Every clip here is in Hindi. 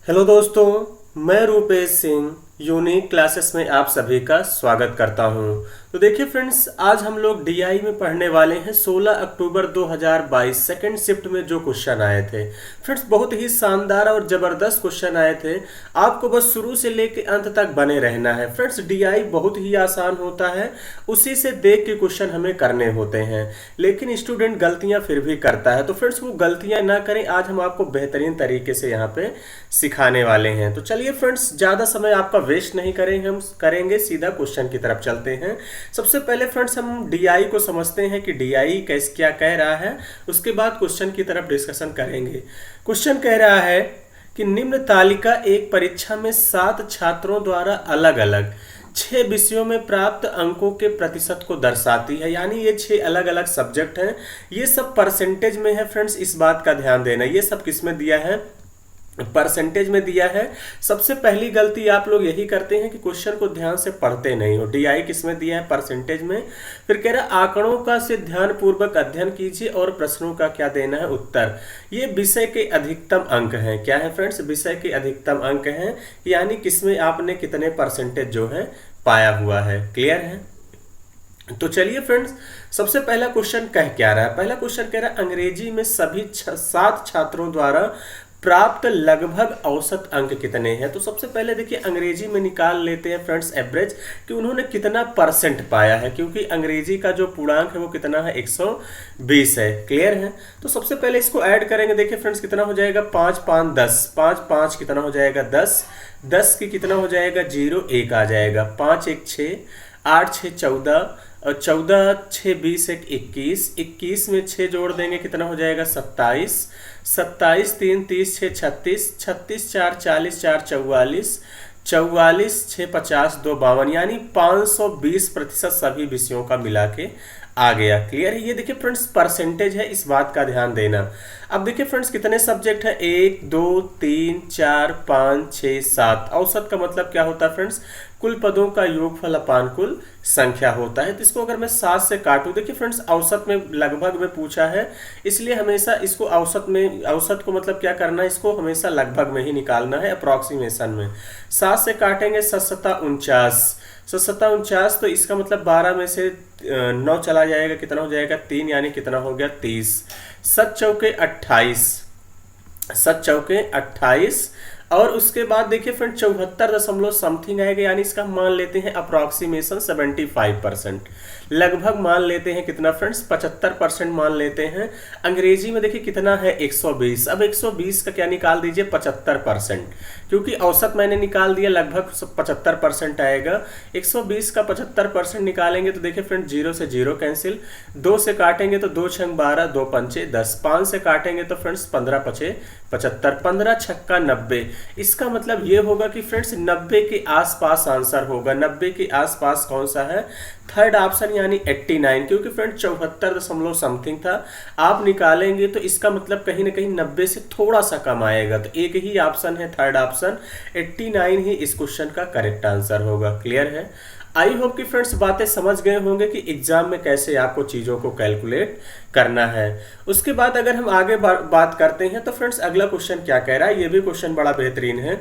हेलो दोस्तों, मैं रूपेश सिंह यूनिक क्लासेस में आप सभी का स्वागत करता हूं। तो देखिए फ्रेंड्स, आज हम लोग डीआई में पढ़ने वाले हैं 16 अक्टूबर 2022 सेकंड शिफ्ट में जो क्वेश्चन आए थे। फ्रेंड्स, बहुत ही शानदार और ज़बरदस्त क्वेश्चन आए थे। आपको बस शुरू से लेकर अंत तक बने रहना है। फ्रेंड्स, डीआई बहुत ही आसान होता है, उसी से देख के क्वेश्चन हमें करने होते हैं, लेकिन स्टूडेंट गलतियां फिर भी करता है। तो फ्रेंड्स, वो गलतियां ना करें, आज हम आपको बेहतरीन तरीके से यहाँ पे सिखाने वाले हैं। तो चलिए फ्रेंड्स, ज़्यादा समय आपका वेस्ट नहीं करेंगे, हम करेंगे सीधा क्वेश्चन की तरफ चलते हैं। सबसे पहले फ्रेंड्स, हम डीआई को समझते हैं कि डीआई कैसे क्या कह रहा है, उसके बाद क्वेश्चन की तरफ डिस्कशन करेंगे। क्वेश्चन कह रहा है कि निम्न तालिका एक परीक्षा में 7 छात्रों द्वारा अलग अलग 6 विषयों में प्राप्त अंकों के प्रतिशत को दर्शाती है। यानी ये 6 अलग अलग सब्जेक्ट हैं, ये सब परसेंटेज में है। फ्रेंड्स, इस बात का ध्यान देना, ये सब किस में दिया है, परसेंटेज में दिया है। सबसे पहली गलती आप लोग यही करते हैं कि क्वेश्चन को ध्यान से पढ़ते नहीं हो। डीआई किस में दिया है, परसेंटेज में। फिर कह रहा है आंकड़ों का से ध्यान पूर्वक अध्ययन कीजिए और प्रश्नों का क्या देना है, उत्तर। ये विषय के अधिकतम अंक हैं। क्या है फ्रेंड्स, विषय के अधिकतम अंक हैं, यानी किसमें आपने कितने परसेंटेज जो है पाया हुआ है। क्लियर है? तो चलिए फ्रेंड्स, सबसे पहला क्वेश्चन कह क्या रहा है। पहला क्वेश्चन कह रहा है अंग्रेजी में सभी 7 छात्रों द्वारा प्राप्त लगभग औसत अंक कितने हैं। तो सबसे पहले देखिए, अंग्रेजी में निकाल लेते हैं फ्रेंड्स एवरेज कि उन्होंने कितना परसेंट पाया है, क्योंकि अंग्रेजी का जो पूर्णांक है वो कितना है, 120 है। क्लियर है? तो सबसे पहले इसको ऐड करेंगे। देखिए फ्रेंड्स, कितना हो जाएगा, 5 5 10, 5 5 कितना हो जाएगा, 10, 10 की कितना हो जाएगा, 0 1 आ जाएगा, 5 1 6, 8 6 14, और 14 6 20 1 21, 21 में 6 जोड़ देंगे कितना हो जाएगा, 27, 27 3 30 6 36, 36 4 40, 4 44, 44 6 50 2 52, यानी 520% सभी विषयों का मिला के आ गया। क्लियर है? ये देखिए फ्रेंड्स, परसेंटेज है, इस बात का ध्यान देना। अब देखिए फ्रेंड्स, कितने सब्जेक्ट है, 1 2 3 4 5 6 7। औसत का मतलब क्या होता है फ्रेंड्स, कुल पदों का योगफल अपान कुल संख्या होता है। तो इसको अगर मैं 7 से काटूं, देखिए फ्रेंड्स, औसत में लगभग में पूछा है, इसलिए हमेशा इसको औसत में, औसत को मतलब क्या करना है, इसको हमेशा लगभग में ही निकालना है, अप्रोक्सीमेशन में। 7 से काटेंगे 7 7 49, 7 7 49, तो इसका मतलब 12 में से 9 चला जाएगा, कितना हो जाएगा, 3, यानी कितना हो गया, 30। 7 चौके 28, 7 चौके 28, और उसके बाद देखिए फ्रेंड 74 दशमलव समथिंग आएगा, यानी इसका मान लेते हैं अप्रोक्सीमेशन 75%, लगभग मान लेते हैं कितना फ्रेंड्स, 75% मान लेते हैं। अंग्रेजी में देखिए कितना है, 120। अब 120 का क्या निकाल दीजिए, 75%, क्योंकि औसत मैंने निकाल दिया, लगभग 75% आएगा। 120 का 75% निकालेंगे तो देखिए फ्रेंड, 0 से 0 कैंसिल, 2 से काटेंगे तो 2 छंग 12, 2 पंचे 10, 5 से काटेंगे तो फ्रेंड्स 15 पचे 75, 15 छक्का 90। इसका मतलब ये होगा कि फ्रेंड्स 90 के आसपास आंसर होगा। 90 के आसपास कौन सा है, थर्ड ऑप्शन, यानी 89, क्योंकि फ्रेंड 74 दशमलव समथिंग था। आप निकालेंगे तो इसका मतलब कहीं ना कहीं 90 से थोड़ा सा कम आएगा, तो एक ही ऑप्शन है, थर्ड ऑप्शन 89 ही इस क्वेश्चन का करेक्ट आंसर होगा। क्लियर है? आई होप कि फ्रेंड्स बातें समझ गए होंगे कि एग्जाम में कैसे आपको चीज़ों को कैलकुलेट करना है। उसके बाद अगर हम आगे बात करते हैं तो फ्रेंड्स, अगला क्वेश्चन क्या कह रहा है, ये भी क्वेश्चन बड़ा बेहतरीन है।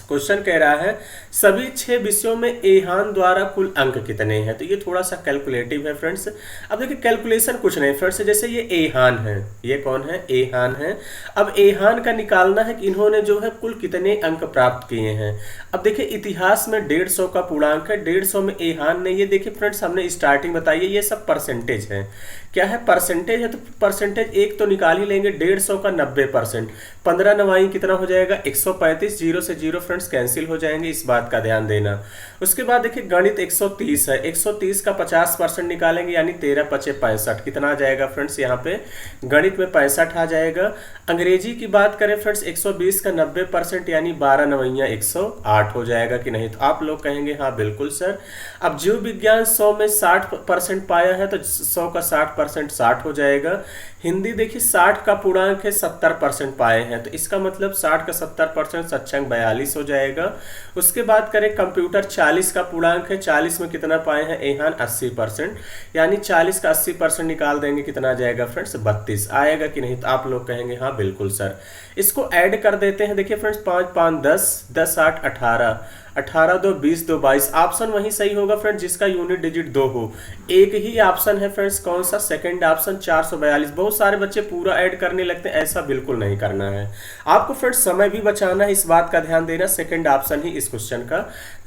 क्वेश्चन कह रहा है सभी 6 विषयों में एहान द्वारा कुल अंक कितने हैं। तो ये थोड़ा सा कैलकुलेटिव है फ्रेंड्स। अब देखिए, कैलकुलेशन कुछ नहीं फ्रेंड्स, जैसे ये एहान है, ये कौन है, एहान है। अब एहान का निकालना है कि इन्होंने जो है कुल कितने अंक प्राप्त किए हैं। अब देखिए, इतिहास में 150 का पूर्णांक है, 150 में एहान ने, ये देखिए फ्रेंड्स, हमने स्टार्टिंग बताई है, ये सब परसेंटेज है। क्या है, परसेंटेज है, तो परसेंटेज एक तो निकाल ही लेंगे, 150 का 90%, 15 नवाई कितना हो जाएगा, 135, 0 से 0 फ्रेंड्स कैंसिल हो जाएंगे, इस बात का ध्यान देना। उसके बाद देखिए, गणित 130 है, 130 का 50% निकालेंगे, यानी 13 पचे 65, कितना आ जाएगा फ्रेंड्स, यहाँ पे गणित में 65 आ जाएगा। अंग्रेजी की बात करें फ्रेंड्स, 120 का 90%, यानी 12 नवैया 108 हो जाएगा कि नहीं, तो आप लोग कहेंगे हाँ बिल्कुल सर। अब जीव विज्ञान 100 में 60% पाया है, तो 100 का 60% 60 हो जाएगा। हिंदी देखिए, 60 का पूर्णांक है, 70% पाए हैं, तो इसका मतलब 60 का 70% 7 42 हो जाएगा। उसके बाद करें कंप्यूटर 40 का पूर्णांक है, 40 में कितना पाए हैं एहान 80%, यानी 40 का 80% निकाल देंगे कितना आ जाएगा फ्रेंड्स 32 आएगा कि नहीं, तो आप लोग कहेंगे हाँ बिल्कुल सर। इसको ऐड कर देते हैं, देखिए फ्रेंड्स 5 5 10, 10 8 18, 18 2 20 2 22, ऑप्शन वही सही होगा फ्रेंड्स जिसका यूनिट डिजिट 2 हो। एक ही ऑप्शन है फ्रेंड्स, कौन सा, सेकंड ऑप्शन 442। बहुत सारे बच्चे पूरा ऐड करने लगते हैं, ऐसा बिल्कुल नहीं करना है आपको फ्रेंड्स, समय भी बचाना है, इस बात का ध्यान देना। सेकंड ऑप्शन ही इस क्वेश्चन का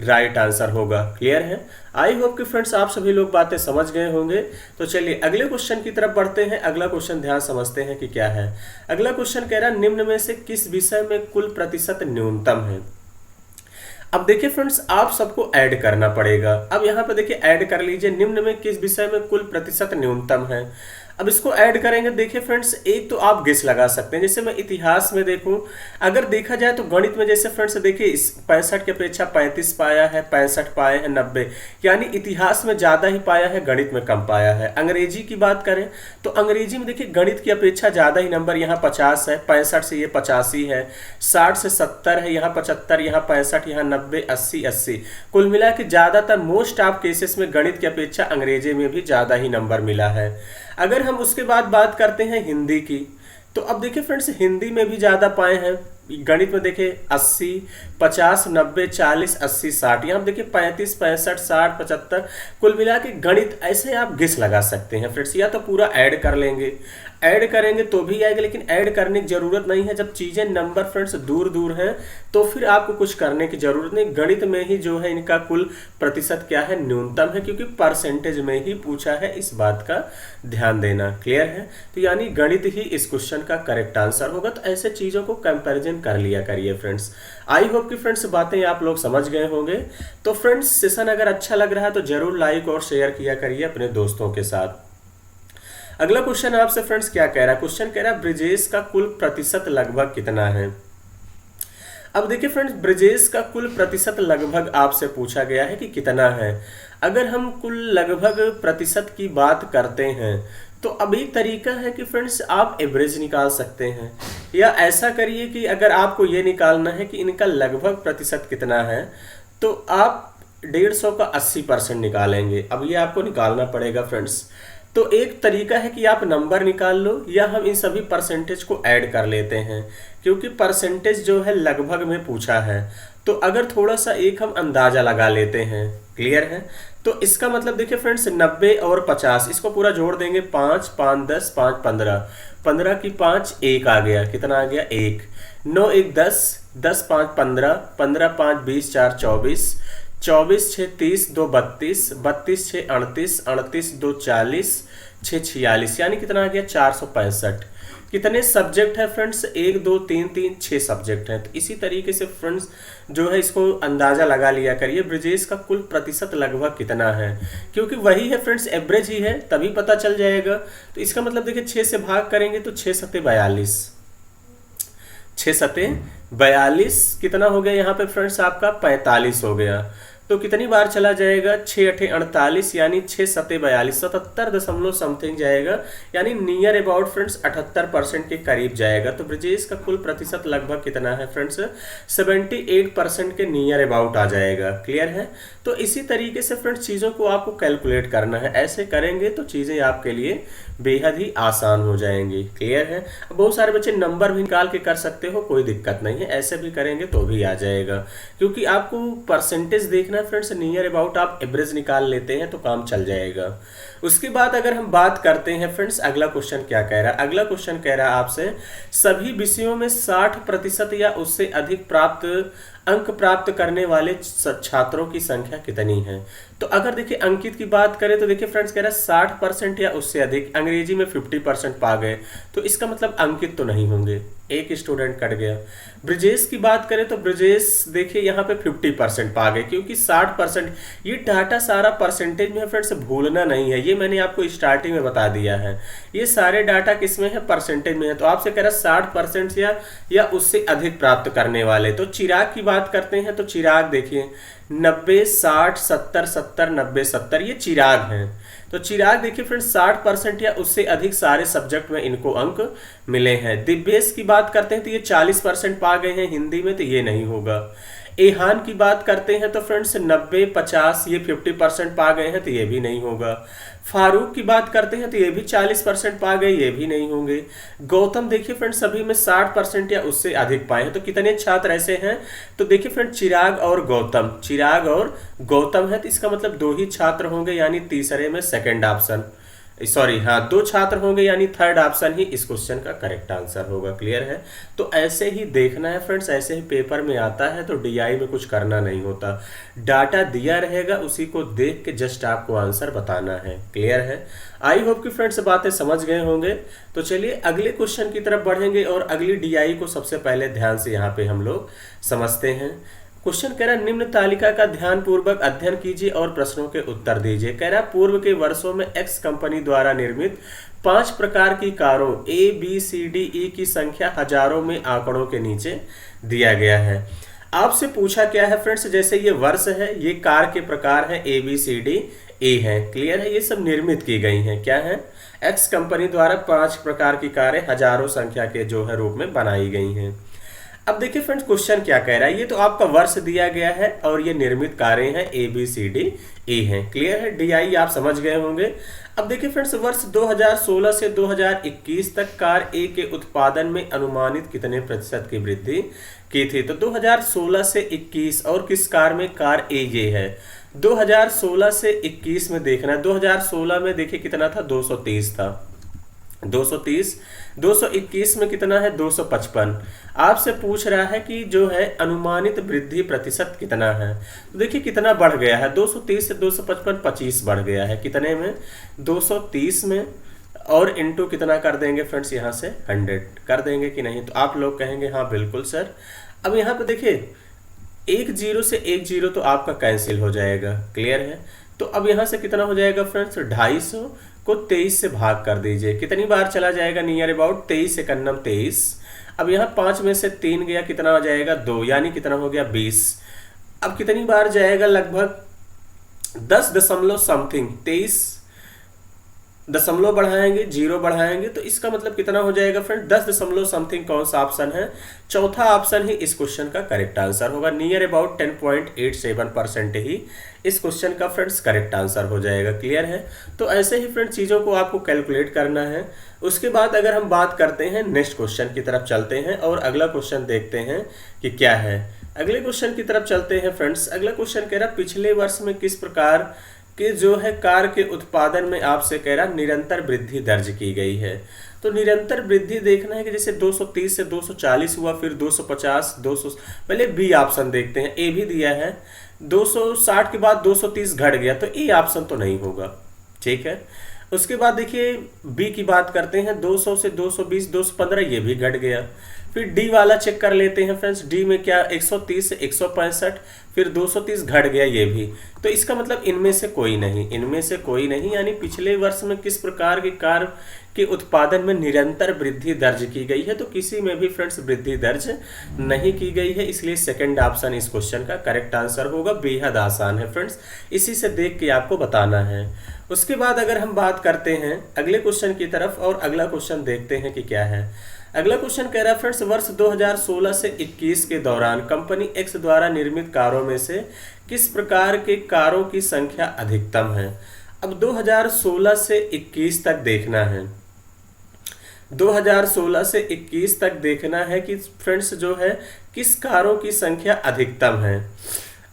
राइट आंसर होगा। क्लियर है? आई होप कि फ्रेंड्स आप सभी लोग बातें समझ गए होंगे। तो चलिए अगले क्वेश्चन की तरफ बढ़ते हैं। अगला क्वेश्चन ध्यान समझते हैं कि क्या है। अगला क्वेश्चन कह रहा है निम्न में से किस विषय में कुल प्रतिशत न्यूनतम है। अब देखिए फ्रेंड्स आप सबको ऐड करना पड़ेगा। अब यहाँ पे देखिए ऐड कर लीजिए, निम्न में किस विषय में कुल प्रतिशत न्यूनतम है। अब इसको ऐड करेंगे, देखिए फ्रेंड्स एक तो आप गेस लगा सकते हैं, जैसे मैं इतिहास में देखूं, अगर देखा जाए तो गणित में जैसे फ्रेंड्स देखिए इस 65 की अपेक्षा 35 पाया है, 65 पाए हैं 90, यानी इतिहास में ज़्यादा ही पाया है, गणित में कम पाया है। अंग्रेजी की बात करें तो अंग्रेजी में देखिए गणित की अपेक्षा ज़्यादा ही नंबर, यहाँ 50 है, 65 से ये 85 है, 60 से 70 है, यहाँ 75, यहाँ 65, यहाँ 90, 80 80, कुल मिला के ज़्यादातर मोस्ट ऑफ केसेस में गणित की अपेक्षा अंग्रेजी में भी ज़्यादा ही नंबर मिला है। अगर हम उसके बाद बात करते हैं हिंदी की, तो अब देखिए फ्रेंड्स हिंदी में भी ज़्यादा पाए हैं। गणित में देखिए 80, 50, 90, 40, 80, 60, यहाँ देखिए 35, 65, 60, 75, कुल मिला के गणित ऐसे आप गेस लगा सकते हैं फ्रेंड्स, या तो पूरा ऐड कर लेंगे, ऐड करेंगे तो भी आएगा, लेकिन ऐड करने की जरूरत नहीं है। जब चीज़ें नंबर फ्रेंड्स दूर दूर हैं तो फिर आपको कुछ करने की जरूरत नहीं। गणित में ही जो है इनका कुल प्रतिशत क्या है, न्यूनतम है, क्योंकि परसेंटेज में ही पूछा है, इस बात का ध्यान देना। क्लियर है? तो यानी गणित ही इस क्वेश्चन का करेक्ट आंसर होगा। तो ऐसे चीज़ों को कंपैरिजन कर लिया करिए फ्रेंड्स। आई होप कि फ्रेंड्स बातें आप लोग समझ गए होंगे। तो फ्रेंड्स सेशन अगर अच्छा लग रहा है तो जरूर लाइक और शेयर किया करिए अपने दोस्तों के साथ। अगला क्वेश्चन आपसे फ्रेंड्स क्या कह रहा है, क्वेश्चन कह रहा है ब्रिजेश का कुल प्रतिशत लगभग कितना है। अब देखिए फ्रेंड्स ब्रिजेश का कुल प्रतिशत लगभग आपसे पूछा गया है कि कितना है। अगर हम कुल लगभग प्रतिशत की बात करते हैं तो अब एक तरीका है कि फ्रेंड्स आप एवरेज निकाल सकते हैं, या ऐसा करिए कि अगर आपको ये निकालना है कि इनका लगभग प्रतिशत कितना है तो आप 150 का 80% निकालेंगे। अब ये आपको निकालना पड़ेगा फ्रेंड्स। तो एक तरीका है कि आप नंबर निकाल लो, या हम इन सभी परसेंटेज को ऐड कर लेते हैं, क्योंकि परसेंटेज जो है लगभग में पूछा है। तो अगर थोड़ा सा एक हम अंदाजा लगा लेते हैं, क्लियर है, तो इसका मतलब देखिए फ्रेंड्स 90 और 50 इसको पूरा जोड़ देंगे, 5 5 10 5 15, 15 की 5 1 आ गया, कितना आ गया 1, 9 1 10, 10 5 15, 15 5 20, 4 24, 24 6 30, 2 32, 32 6 38, 38 2 40, 6 46, यानी कितना आ गया 465। कितने सब्जेक्ट है फ्रेंड्स, 1 2 3 3 6 सब्जेक्ट हैं। तो इसी तरीके से फ्रेंड्स जो है इसको अंदाजा लगा लिया करिए ब्रिजेश का कुल प्रतिशत लगभग कितना है, क्योंकि वही है फ्रेंड्स, एवरेज ही है, तभी पता चल जाएगा। तो इसका मतलब देखिए 6 से भाग करेंगे तो 6 सते 42, 6 सते 42 कितना हो गया यहाँ पे फ्रेंड्स आपका 45 हो गया। तो कितनी बार चला जाएगा, 6 8 48, यानी 6 सते 42, 77 दशमलव समथिंग जाएगा, यानी नियर अबाउट फ्रेंड्स 78% के करीब जाएगा। तो ब्रिजेश का कुल प्रतिशत लगभग कितना है फ्रेंड्स, 78% के नियर अबाउट आ जाएगा। क्लियर है? तो इसी तरीके से फ्रेंड्स चीज़ों को आपको कैलकुलेट करना है, ऐसे करेंगे तो चीज़ें आपके लिए बेहद ही आसान हो जाएंगी। क्लियर है? बहुत सारे बच्चे नंबर भी निकाल के कर सकते हो, कोई दिक्कत नहीं है, ऐसे भी करेंगे तो भी आ जाएगा, क्योंकि आपको परसेंटेज देखना है फ्रेंड्स, नियर अबाउट आप एवरेज निकाल लेते हैं तो काम चल जाएगा। उसके बाद अगर हम बात करते हैं फ्रेंड्स अगला क्वेश्चन क्या कह रहा है। अगला क्वेश्चन कह रहा है आपसे सभी विषयों में 60% या उससे अधिक अंक प्राप्त करने वाले छात्रों की संख्या कितनी है। तो अगर देखिए अंकित की बात करें तो देखिए फ्रेंड्स कह रहा है 60% या उससे अधिक, अंग्रेजी में 50% पा गए, तो इसका मतलब अंकित तो नहीं होंगे, एक स्टूडेंट कट गया। ब्रिजेश की बात करें तो ब्रिजेश देखिए यहाँ पे 50% पा गए, क्योंकि 60%, ये डाटा सारा परसेंटेज में है फ्रेंड्स, भूलना नहीं है, ये मैंने आपको स्टार्टिंग में बता दिया है। ये सारे डाटा किस में है, परसेंटेज में है। तो आपसे कह रहा है 60% या उससे अधिक प्राप्त करने वाले। तो चिराग की बात करते हैं तो चिराग देखिए 90 60 70 70 90 70, ये चिराग हैं। तो चिराग देखिए फ्रेंड्स 60% या उससे अधिक सारे सब्जेक्ट में इनको अंक मिले हैं। दिव्येश की बात करते हैं तो ये 40% पा गए हैं हिंदी में, तो ये नहीं होगा। एहान की बात करते हैं तो फ्रेंड्स 90, 50 ये 50% पा गए हैं तो ये भी नहीं होगा। फारूक की बात करते हैं तो ये भी 40% पा गए, ये भी नहीं होंगे। गौतम देखिए फ्रेंड्स सभी में 60% या उससे अधिक पाए हैं। तो कितने छात्र ऐसे हैं, तो देखिए फ्रेंड चिराग और गौतम, चिराग और गौतम है, तो इसका मतलब 2 ही छात्र होंगे, यानी तीसरे में सेकंड ऑप्शन, सॉरी हाँ 2 छात्र होंगे, यानी थर्ड ऑप्शन ही इस क्वेश्चन का करेक्ट आंसर होगा। क्लियर है। तो ऐसे ही देखना है फ्रेंड्स, ऐसे ही पेपर में आता है, तो डीआई में कुछ करना नहीं होता, डाटा दिया रहेगा उसी को देख के जस्ट आपको आंसर बताना है। क्लियर है। आई होप कि फ्रेंड्स बातें समझ गए होंगे। तो चलिए अगले क्वेश्चन की तरफ बढ़ेंगे और अगली डीआई को सबसे पहले ध्यान से यहाँ पे हम लोग समझते हैं। क्वेश्चन कह रहा है निम्न तालिका का ध्यान पूर्वक अध्ययन कीजिए और प्रश्नों के उत्तर दीजिए। कह रहा है पूर्व के वर्षों में एक्स कंपनी द्वारा निर्मित 5 प्रकार की कारों A B C D E की संख्या हजारों में आंकड़ों के नीचे दिया गया है। आपसे पूछा क्या है फ्रेंड्स, जैसे ये वर्ष है, ये कार के प्रकार है A B C D A है। क्लियर है। ये सब निर्मित की गई हैं, क्या है, एक्स कंपनी द्वारा 5 प्रकार की कारें हजारों संख्या के जो है रूप में बनाई गई हैं। अब देखिए फ्रेंड्स क्वेश्चन क्या कह रहा है, ये तो आपका वर्ष दिया गया है और ये निर्मित कारें हैं A B C D A हैं। क्लियर है। डीआई आप समझ गए होंगे। अब देखिए फ्रेंड्स वर्ष 2016 से 2021 तक कार ए के उत्पादन में अनुमानित कितने प्रतिशत की वृद्धि की थी। तो 2016 से 21 और किस कार में, कार ए ये है। 2016 से 21 में देखना है, 2016 में देखिए कितना था, 230 था, 230, 221 में कितना है, 255। आपसे पूछ रहा है कि जो है अनुमानित वृद्धि प्रतिशत कितना है। तो देखिए कितना बढ़ गया है, 230 से 255 25 बढ़ गया है। कितने में, 230 में, और इनटू कितना कर देंगे फ्रेंड्स, यहाँ से 100 कर देंगे कि नहीं। तो आप लोग कहेंगे हाँ बिल्कुल सर। अब यहाँ पे देखिए 1 0 से 1 0 तो आपका कैंसिल हो जाएगा। क्लियर है। तो अब यहाँ से कितना हो जाएगा फ्रेंड्स, 250 को 23 से भाग कर दीजिए। कितनी बार चला जाएगा, नियर अबाउट 23 से कन्नम 23। अब यहाँ 5 में से 3 गया, कितना हो जाएगा, 2, यानी कितना हो गया, 20। अब कितनी बार जाएगा, लगभग 10 दशमलव समथिंग, 23 दशमलव बढ़ाएंगे, 0 बढ़ाएंगे, तो इसका मतलब कितना हो जाएगा फ्रेंड, 10 दशमलव समथिंग। कौन सा ऑप्शन है, चौथा ऑप्शन ही इस क्वेश्चन का करेक्ट आंसर होगा। नियर अबाउट 10.87% ही इस क्वेश्चन का फ्रेंड्स करेक्ट आंसर हो जाएगा। क्लियर है। तो ऐसे ही फ्रेंड्स चीज़ों को आपको कैलकुलेट करना है। उसके बाद अगर हम बात करते हैं नेक्स्ट क्वेश्चन की तरफ चलते हैं और अगला क्वेश्चन देखते हैं कि क्या है। अगले क्वेश्चन की तरफ चलते हैं फ्रेंड्स। अगला क्वेश्चन कह रहा पिछले वर्ष में किस प्रकार के जो है कार के उत्पादन में आपसे कह रहा निरंतर वृद्धि दर्ज की गई है। तो निरंतर वृद्धि देखना है कि जैसे 230 से 240 हुआ, फिर 250, 200, पहले बी ऑप्शन देखते हैं, ए भी दिया है, 260 के बाद 230 घट गया, तो ए ऑप्शन तो नहीं होगा। ठीक है। उसके बाद देखिए बी की बात करते हैं, 200 से 220, 215 ये भी घट गया। फिर डी वाला चेक कर लेते हैं फ्रेंड्स, डी में क्या 130 से 165, फिर 230 घट गया ये भी। तो इसका मतलब इनमें से कोई नहीं, इनमें से कोई नहीं, यानी पिछले वर्ष में किस प्रकार की कार के उत्पादन में निरंतर वृद्धि दर्ज की गई है, तो किसी में भी फ्रेंड्स वृद्धि दर्ज नहीं की गई है। इसलिए सेकंड ऑप्शन इस क्वेश्चन का करेक्ट आंसर होगा। बेहद आसान है फ्रेंड्स, इसी से देख के आपको बताना है। उसके बाद अगर हम बात करते हैं अगले क्वेश्चन की तरफ और अगला क्वेश्चन देखते हैं कि क्या है। अगला क्वेश्चन कह रहा है फ्रेंड्स वर्ष 2016 से 21 के दौरान कंपनी एक्स द्वारा निर्मित कारों में से किस प्रकार के कारों की संख्या अधिकतम है। अब 2016 से 21 तक देखना है, 2016 से 21 तक देखना है कि फ्रेंड्स जो है किस कारों की संख्या अधिकतम है।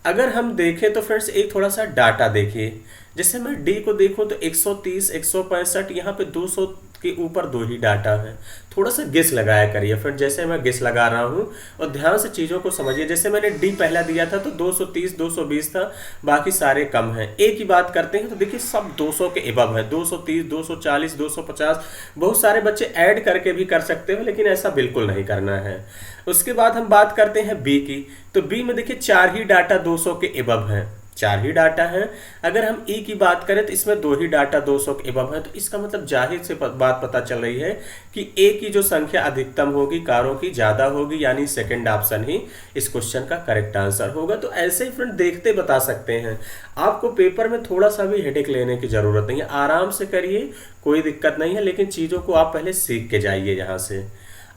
अगर हम देखें तो फ्रेंड्स एक थोड़ा सा डाटा देखिए, जैसे मैं डी को देखूं तो 130, 165, यहाँ पे 200 के ऊपर 2 ही डाटा है। थोड़ा सा गेस लगाया करिए फ्रेंड, जैसे मैं गेस लगा रहा हूँ और ध्यान से चीज़ों को समझिए। जैसे मैंने डी पहला दिया था तो 230, 220 था, बाकी सारे कम हैं। ए की बात करते हैं तो देखिए सब 200 के एबव है, 230, 240, 250। बहुत सारे बच्चे ऐड करके भी कर सकते हो, लेकिन ऐसा बिल्कुल नहीं करना है। उसके बाद हम बात करते हैं बी की, तो बी में देखिए 4 ही डाटा 200 के एबव है, 4 ही डाटा है। अगर हम ई की बात करें तो इसमें 2 ही डाटा 200 के एबव है। तो इसका मतलब जाहिर से बात पता चल रही है कि ए की जो संख्या अधिकतम होगी कारों की ज़्यादा होगी, यानी सेकंड ऑप्शन ही इस क्वेश्चन का करेक्ट आंसर होगा। तो ऐसे ही फ्रेंड देखते बता सकते हैं। आपको पेपर में थोड़ा सा भी हेडेक लेने की ज़रूरत नहीं है, आराम से करिए, कोई दिक्कत नहीं है, लेकिन चीज़ों को आप पहले सीख के जाइए यहाँ से।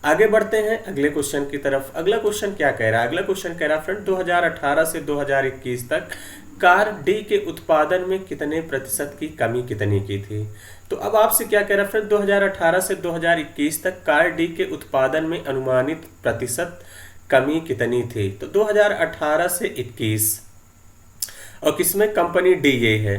आगे बढ़ते हैं अगले क्वेश्चन की तरफ। अगला क्वेश्चन क्या कह रहा है? अगला क्वेश्चन कह रहा है फ्रेंड 2018 से 2021 तक कार डी के उत्पादन में कितने प्रतिशत की कमी कितनी की थी। तो अब आपसे क्या कह रहा है फ्रेंड 2018 से 2021 तक कार डी के उत्पादन में अनुमानित प्रतिशत कमी कितनी थी। तो 2018 से 21 और किसमें? कंपनी डी ये है।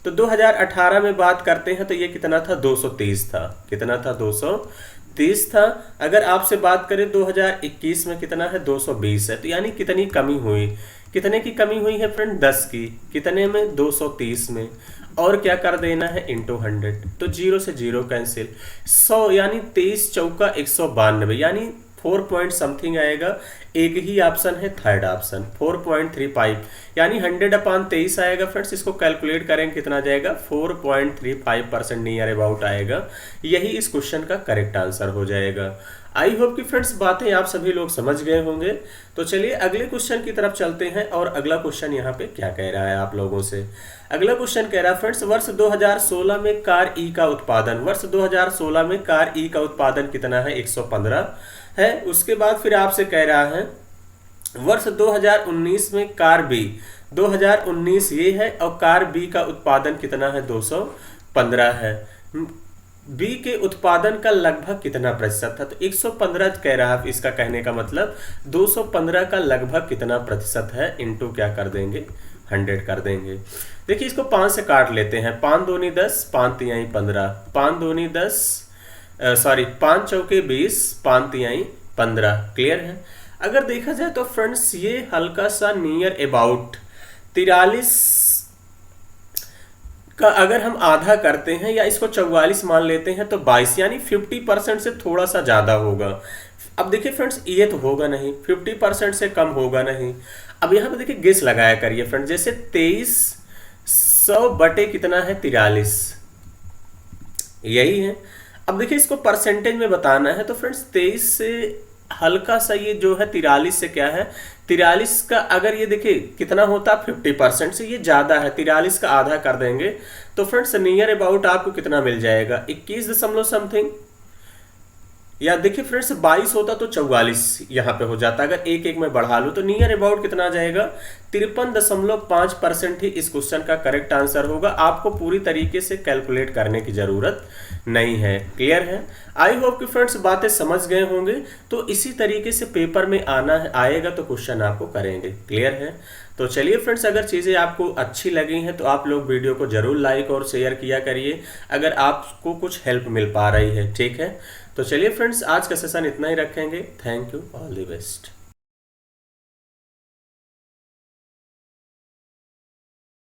तो 2018 में बात करते हैं तो ये कितना था? 230 था। कितना था? 230 था। अगर आपसे बात करें 2021 में कितना है? 220 है। तो यानी कितनी कमी हुई? कितने की कमी हुई है फ्रेंड? 10 की। कितने में? 230 में। और क्या कर देना है? इंटू 100। तो 0 से 0 कैंसिल। 100 यानी 23 चौका 192 यानी 4 पॉइंट समथिंग आएगा। एक ही ऑप्शन है थर्ड ऑप्शन 4.35 यानी 100/23 आएगा फ्रेंड्स। इसको कैलकुलेट करें कितना जाएगा? 4.35% नियर अबाउट आएगा। यही इस क्वेश्चन का करेक्ट आंसर हो जाएगा। आई होप कि फ्रेंड्स बातें आप सभी लोग समझ गए होंगे। तो चलिए अगले क्वेश्चन की तरफ चलते हैं और अगला क्वेश्चन यहाँ पे क्या कह रहा है आप लोगों से। अगला क्वेश्चन कह रहा है फ्रेंड्स वर्ष 2016 में कार ई का उत्पादन, वर्ष 2016 में कार ई का उत्पादन कितना है? 115 है। उसके बाद फिर आपसे कह रहा है वर्ष 2019 में कार बी, 2019 ये है और कार बी का उत्पादन कितना है? 215 है। बी के उत्पादन का लगभग कितना प्रतिशत था? तो 115 कह रहा है। इसका कहने का मतलब 215 का लगभग कितना प्रतिशत है? इनटू क्या कर देंगे? 100 कर देंगे। देखिए इसको 5 से काट लेते हैं। 5 दूनी 10, 5 तिहाई 15, 5 दूनी 10 5 चौके 20, 5 तिहाई 15। क्लियर है? अगर देखा जाए तो फ्रेंड्स ये हल्का सा नियर अबाउट 43 का अगर हम आधा करते हैं या इसको 44 मान लेते हैं तो 22 यानी 50% से थोड़ा सा ज़्यादा होगा। अब देखिए फ्रेंड्स ये तो होगा नहीं, 50% से कम होगा नहीं। अब यहाँ पे देखिए गेस लगाया करिए फ्रेंड्स, जैसे 2300 बटे कितना है? 43, यही है। अब देखिए इसको परसेंटेज में बताना है तो फ्रेंड्स 23 से हल्का सा ये जो है 43 से क्या है? 43 का अगर ये देखिए कितना होता है? 50% से ये ज़्यादा है। 43 का आधा कर देंगे तो फ्रेंड्स नियर अबाउट आपको कितना मिल जाएगा? 21 दशमलव समथिंग। या देखिए फ्रेंड्स 22 होता तो 44 यहाँ पे हो जाता। अगर एक एक में बढ़ा लूँ तो नियर अबाउट कितना आ जाएगा? 53.5% ही इस क्वेश्चन का करेक्ट आंसर होगा। आपको पूरी तरीके से कैलकुलेट करने की जरूरत नहीं है। क्लियर है? आई होप कि फ्रेंड्स बातें समझ गए होंगे। तो इसी तरीके से पेपर में आएगा तो क्वेश्चन आपको करेंगे। क्लियर है? तो चलिए फ्रेंड्स अगर चीज़ें आपको अच्छी लगी हैं तो आप लोग वीडियो को जरूर लाइक और शेयर किया करिए अगर आपको कुछ हेल्प मिल पा रही है। ठीक है? तो चलिए फ्रेंड्स आज का सेशन इतना ही रखेंगे। Thank you, all the best.